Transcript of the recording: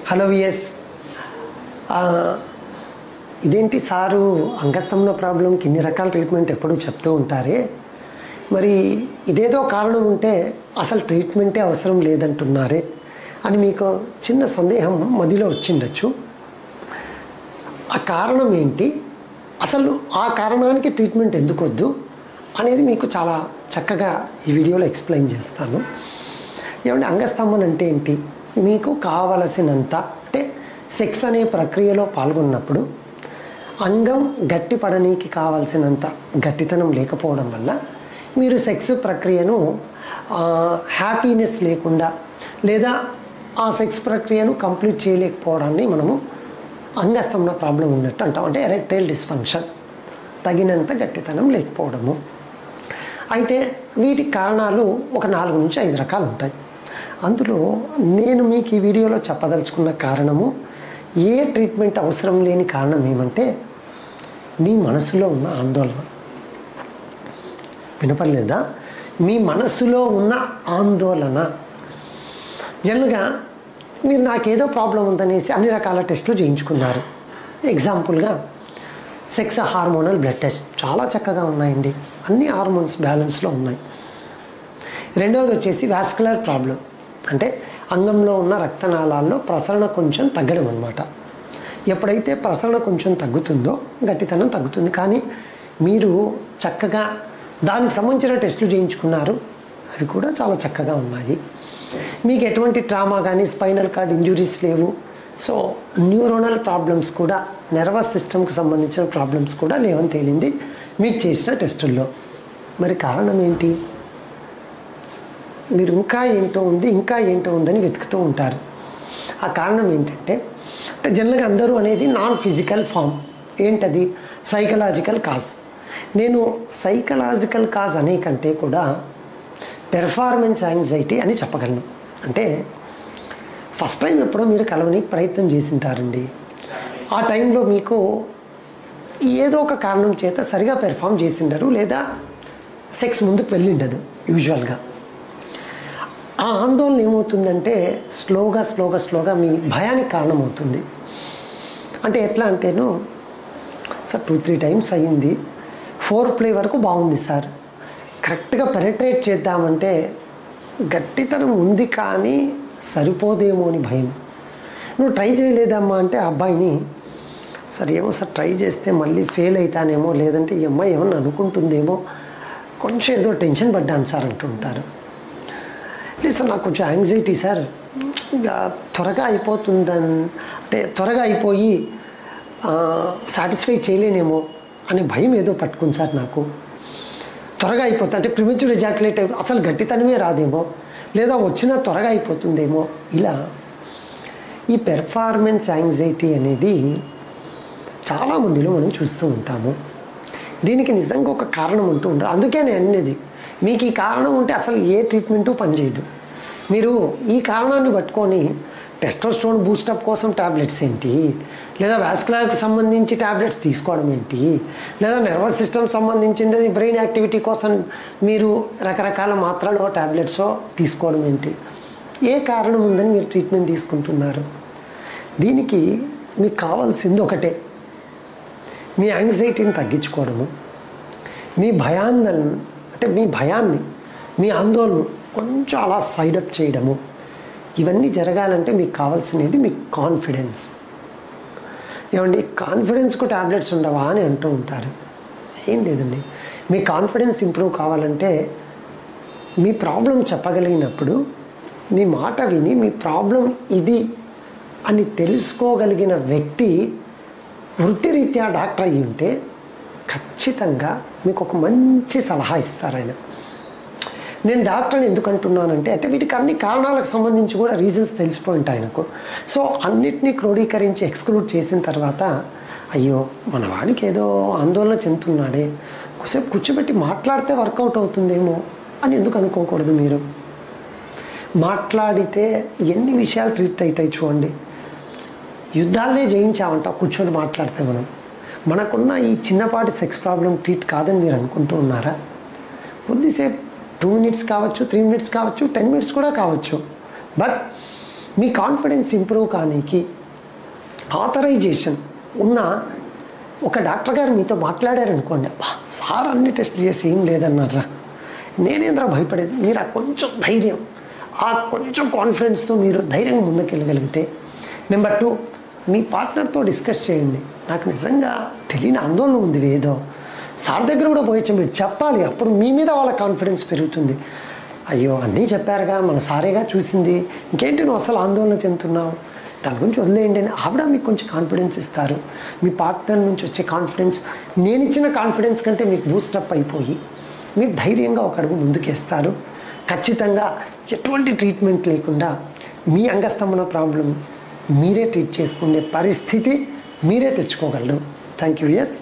Hello VS, ఇదేంటి sir అంగస్తంభన ప్రాబ్లంకి ఇన్ని రకాల ట్రీట్మెంట్ ఎప్పుడూ చెప్తూ ఉంటారే, మరి ఇదేదో కారణం ఉంటే అసలు ట్రీట్మెంటే అవసరం లేదంటున్నారే అని మీకు చిన్న సందేహం మదిలో వచ్చిండొచ్చు. ఆ కారణం ఏంటి, అసలు ఆ కారణానికి ట్రీట్మెంట్ ఎందుకు వద్దు అనేది మీకు చాలా చక్కగా ఈ వీడియోలో ఎక్స్ప్లెయిన్ చేస్తాను. ఏమంటే అంగస్తంభన అంటే ఏంటి, మీకు కావలసినంత అంటే సెక్స్ అనే ప్రక్రియలో పాల్గొన్నప్పుడు అంగం గట్టిపడనీకి కావాల్సినంత గట్టితనం లేకపోవడం వల్ల మీరు సెక్స్ ప్రక్రియను హ్యాపీనెస్ లేకుండా లేదా ఆ సెక్స్ ప్రక్రియను కంప్లీట్ చేయలేకపోవడాన్ని మనము అంగస్తంభన ప్రాబ్లం ఉన్నట్టు అంటాం. అంటే ఎరెక్టైల్ డిస్ఫంక్షన్, తగినంత గట్టితనం లేకపోవడము. అయితే వీటి కారణాలు ఒక 4 నుంచి 5 రకాలు ఉంటాయి. అందులో నేను మీకు ఈ వీడియోలో చెప్పదలుచుకున్న కారణము, ఏ ట్రీట్మెంట్ అవసరం లేని కారణం ఏమంటే మీ మనసులో ఉన్న ఆందోళన. వినపడలేదా? మీ మనసులో ఉన్న ఆందోళన. జనరల్గా మీరు నాకేదో ప్రాబ్లం ఉందనేసి అన్ని రకాల టెస్టులు చేయించుకున్నారు. ఎగ్జాంపుల్గా సెక్స్ హార్మోనల్ బ్లడ్ టెస్ట్ చాలా చక్కగా ఉన్నాయండి, అన్ని హార్మోన్స్ బ్యాలెన్స్లో ఉన్నాయి. రెండవది వచ్చేసి వాస్కులర్ ప్రాబ్లం, అంటే అంగంలో ఉన్న రక్తనాళాల్లో ప్రసరణ కొంచెం తగ్గడం అన్నమాట. ఎప్పుడైతే ప్రసరణ కొంచెం తగ్గుతుందో గట్టితనం తగ్గుతుంది. కానీ మీరు చక్కగా దానికి సంబంధించిన టెస్టులు చేయించుకున్నారు, అవి కూడా చాలా చక్కగా ఉన్నాయి. మీకు ఎటువంటి ట్రామా కానీ స్పైనల్ కార్డ్ ఇంజురీస్ లేవు. సో న్యూరోనల్ ప్రాబ్లమ్స్ కూడా, నర్వస్ సిస్టమ్కి సంబంధించిన ప్రాబ్లమ్స్ కూడా లేవని తేలింది మీకు చేసిన టెస్టుల్లో. మరి కారణం ఏంటి? మీరు ఇంకా ఏంటో ఉందని వెతుకుతూ ఉంటారు. ఆ కారణం ఏంటంటే, జనరల్గా అందరూ అనేది నాన్ ఫిజికల్ ఫామ్. ఏంటది? Psychological cause. నేను సైకలాజికల్ కాజ్ అనే కంటే కూడా పెర్ఫార్మెన్స్ యాంగ్జైటీ అని చెప్పగలను. అంటే ఫస్ట్ టైం ఎప్పుడో మీరు కలవనికి ప్రయత్నం చేసింటారండి. ఆ టైంలో మీకు ఏదో ఒక కారణం చేత సరిగా పెర్ఫామ్ చేసిండరు, లేదా సెక్స్ ముందుకు వెళ్ళిండదు. యూజువల్గా ఆ ఆందోళన ఏమవుతుందంటే స్లోగా మీ భయానికి కారణమవుతుంది. అంటే ఎట్లా అంటేను, సార్ 2-3 టైమ్స్ అయ్యింది, 4 ప్లే వరకు బాగుంది సార్, కరెక్ట్గా పెనట్రేట్ చేద్దామంటే గట్టితనం ఉంది కానీ సరిపోదేమో అని భయం. నువ్వు ట్రై చేయలేదమ్మా అంటే ఆ అబ్బాయిని, సార్ ఏమో సార్ ట్రై చేస్తే మళ్ళీ ఫెయిల్ అవుతానేమో, లేదంటే ఈ అమ్మాయి ఏమన్నా అనుకుంటుందేమో, కొంచెం ఏదో టెన్షన్ పడ్డాను సార్ అంటుంటారు. లేదు సార్ నాకు కొంచెం యాంగ్జైటీ సార్, త్వరగా అయిపోతుందని, అంటే త్వరగా అయిపోయి సాటిస్ఫై చేయలేనేమో అనే భయం ఏదో పట్టుకుంది సార్ నాకు. త్వరగా అయిపోతుంది అంటే ప్రిమెచ్యూర్ ఎజాక్యులేట్ అసలు గట్టితనమే రాదేమో, లేదా వచ్చినా త్వరగా అయిపోతుందేమో. ఇలా ఈ పెర్ఫార్మెన్స్ యాంగ్జైటీ అనేది చాలామందిలో మనం చూస్తూ ఉంటాము. దీనికి నిజంగా ఒక కారణం ఉంటూ ఉండదు. అందుకే నేను అనేది, మీకు ఈ కారణం ఉంటే అసలు ఏ ట్రీట్మెంటు పనిచేయదు. మీరు ఈ కారణాన్ని పట్టుకొని టెస్టోస్టెరాన్ బూస్టప్ కోసం ట్యాబ్లెట్స్ ఏంటి, లేదా వాస్కులర్కి సంబంధించి ట్యాబ్లెట్స్ తీసుకోవడం ఏంటి, లేదా నర్వస్ సిస్టమ్ సంబంధించిన బ్రెయిన్ యాక్టివిటీ కోసం మీరు రకరకాల మాత్రలో ట్యాబ్లెట్స్ తీసుకోవడం ఏంటి, ఏ కారణం ఉందని మీరు ట్రీట్మెంట్ తీసుకుంటున్నారు? దీనికి మీకు కావాల్సింది ఒకటే, మీ యాంగ్జైటీని తగ్గించుకోవడము, మీ భయాన్ని మీ ఆందోళన కొంచెం అలా సైడప్ చేయడము. ఇవన్నీ జరగాలంటే మీకు కావాల్సినది మీ కాన్ఫిడెన్స్. ఏమండి కాన్ఫిడెన్స్కు ట్యాబ్లెట్స్ ఉండవా అని అంటూ ఉంటారు. ఏం లేదండి, మీ కాన్ఫిడెన్స్ ఇంప్రూవ్ కావాలంటే మీ ప్రాబ్లం చెప్పగలిగినప్పుడు మీ మాట విని మీ ప్రాబ్లం ఇది అని తెలుసుకోగలిగిన వ్యక్తి వృత్తిరీత్యా డాక్టర్ అయ్యి ఉంటే ఖచ్చితంగా మీకు ఒక మంచి సలహా ఇస్తారు ఆయన. నేను డాక్టర్ని ఎందుకు అంటున్నానంటే, వీటికి అన్ని కారణాలకు సంబంధించి కూడా రీజన్స్ తెలిసిపోయి ఉంటాయి ఆయనకు. సో అన్నిటినీ క్రోడీకరించి ఎక్స్క్లూడ్ చేసిన తర్వాత, అయ్యో మన వాడికి ఏదో ఆందోళన చెందుతున్నాడే, కొద్దిసేపు కూర్చోబెట్టి మాట్లాడితే వర్కౌట్ అవుతుందేమో అని ఎందుకు అనుకోకూడదు? మీరు మాట్లాడితే ఎన్ని విషయాలు ట్రీట్ అవుతాయి చూడండి. యుద్ధాలనే జయించామంట కూర్చొని మాట్లాడితే. మనకున్న ఈ చిన్నపాటి సెక్స్ ప్రాబ్లం ట్రీట్ కాదని మీరు అనుకుంటూ ఉన్నారా? కొద్దిసేపు 2 minutes కావచ్చు, 3 minutes కావచ్చు, 10 minutes కూడా కావచ్చు, బట్ మీ కాన్ఫిడెన్స్ ఇంప్రూవ్ కానీకి ఆథరైజేషన్ ఉన్న ఒక డాక్టర్ గారు మీతో మాట్లాడారనుకోండి, అబ్బా సార్ అన్ని టెస్టులు చేసి ఏం లేదన్నారా, నేనేంద్రా భయపడేది, మీరు ఆ కొంచెం ధైర్యం, ఆ కొంచెం కాన్ఫిడెన్స్తో మీరు ధైర్యంగా ముందుకెళ్ళగలిగితే. నెంబర్ 2, మీ పార్ట్నర్తో డిస్కస్ చేయండి. నాకు నిజంగా తెలియని ఆందోళన ఉంది ఏదో, సార్ దగ్గర కూడా పోయొచ్చు, మీరు చెప్పాలి. అప్పుడు మీ మీద వాళ్ళ కాన్ఫిడెన్స్ పెరుగుతుంది. అయ్యో అన్నీ చెప్పారుగా, మన సారేగా చూసింది, ఇంకేంటి నువ్వు అసలు ఆందోళన చెందుతున్నావు, దాని గురించి వదిలేయండి అని ఆవిడ మీకు కొంచెం కాన్ఫిడెన్స్ ఇస్తారు. మీ పార్ట్నర్ నుంచి వచ్చే కాన్ఫిడెన్స్ నేను ఇచ్చిన కాన్ఫిడెన్స్ కంటే మీకు బూస్టప్ అయిపోయి మీరు ధైర్యంగా ఒక అడుగు ముందుకేస్తారు. ఖచ్చితంగా ఎటువంటి ట్రీట్మెంట్ లేకుండా మీ అంగస్తంభన ప్రాబ్లం మీరే ట్రీట్ చేసుకునే పరిస్థితి మీరే తెచ్చుకోగలరు. Thank you. ఎస్.